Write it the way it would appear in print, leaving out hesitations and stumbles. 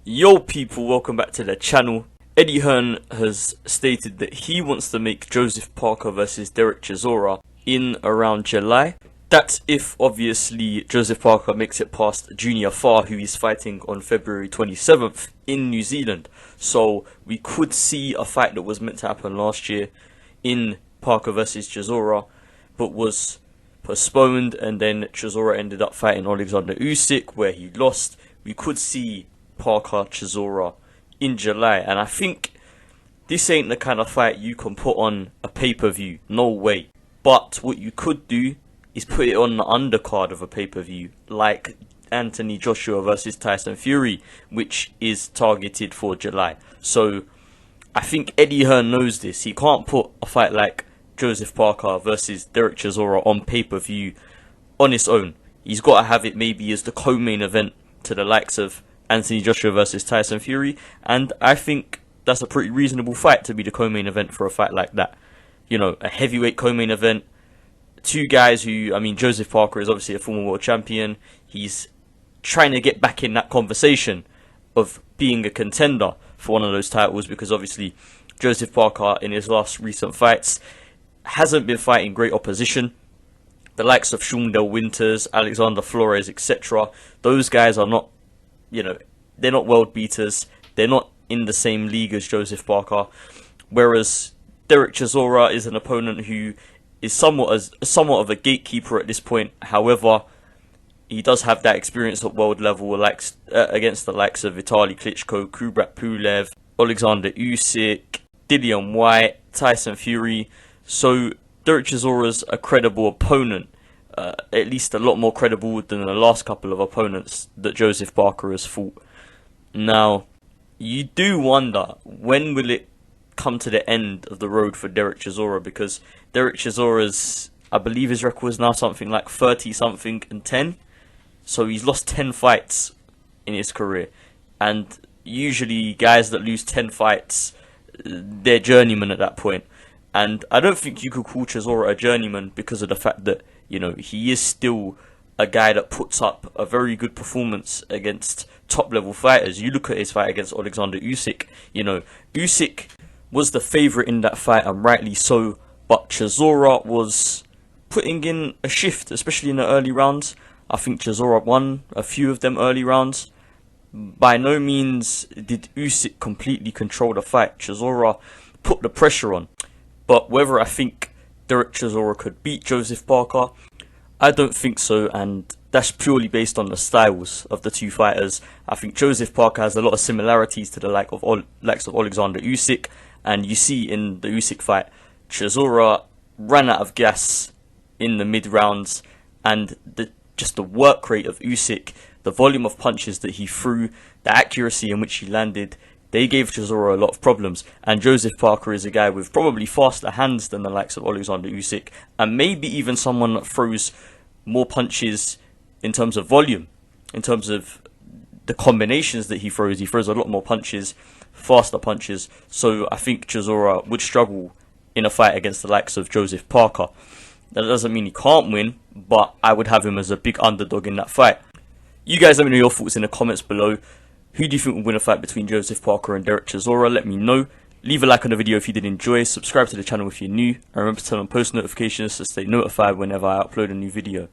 Yo people, welcome back to the channel. Eddie Hearn has stated that he wants to make Joseph Parker versus Dereck Chisora in around July. That's if obviously Joseph Parker makes it past Junior Farr, who he's fighting on February 27th in New Zealand. So we could see a fight that was meant to happen last year in Parker versus Chisora, but was postponed, and then Chisora ended up fighting Oleksandr Usyk, where he lost. We could see Parker Chisora in July, and I think this ain't the kind of fight you can put on a pay-per-view, no way. But what you could do is put it on the undercard of a pay-per-view, like Anthony Joshua versus Tyson Fury, which is targeted for July. So I think Eddie Hearn knows this. He can't put a fight like Joseph Parker versus Dereck Chisora on pay-per-view on its own. He's got to have it maybe as the co-main event to the likes of Anthony Joshua versus Tyson Fury, and I think that's a pretty reasonable fight to be the co-main event for a fight like that. You know, a heavyweight co-main event, two guys who, I mean, Joseph Parker is obviously a former world champion. He's trying to get back in that conversation of being a contender for one of those titles, because obviously Joseph Parker in his last recent fights hasn't been fighting great opposition. The likes of Sean Del Winters, Alexander Flores, etc. Those guys are not, you know, they're not world beaters. They're not in the same league as Joseph Parker. Whereas Dereck Chisora is an opponent who is somewhat of a gatekeeper at this point. However, he does have that experience at world level, against the likes of Vitaly Klitschko, Kubrat Pulev, Oleksandr Usyk, Dillian Whyte, Tyson Fury. So Dereck Chisora's a credible opponent. At least a lot more credible than the last couple of opponents that Joseph Parker has fought. Now, you do wonder, when will it come to the end of the road for Dereck Chisora? Because Dereck Chisora's, I believe his record is now something like 30-something and 10. So he's lost 10 fights in his career. And usually guys that lose 10 fights, they're journeymen at that point. And I don't think you could call Chisora a journeyman because of the fact that, you know, he is still a guy that puts up a very good performance against top-level fighters. You look at his fight against Oleksandr Usyk, you know, Usyk was the favourite in that fight, and rightly so, but Chisora was putting in a shift, especially in the early rounds. I think Chisora won a few of them early rounds. By no means did Usyk completely control the fight. Chisora put the pressure on. But whether I think Dereck Chisora could beat Joseph Parker, I don't think so, and that's purely based on the styles of the two fighters. I think Joseph Parker has a lot of similarities to the likes of Oleksandr Usyk, and you see in the Usyk fight, Chisora ran out of gas in the mid-rounds, and just the work rate of Usyk, the volume of punches that he threw, the accuracy in which he landed, they gave Chisora a lot of problems. And Joseph Parker is a guy with probably faster hands than the likes of Oleksandr Usyk, and maybe even someone that throws more punches in terms of volume, in terms of the combinations that he throws. He throws a lot more punches, faster punches. So I think Chisora would struggle in a fight against the likes of Joseph Parker. That doesn't mean he can't win, but I would have him as a big underdog in that fight. You guys let me know your thoughts in the comments below. Who do you think will win a fight between Joseph Parker and Dereck Chisora? Let me know. Leave a like on the video if you did enjoy. Subscribe to the channel if you're new. And remember to turn on post notifications to stay notified whenever I upload a new video.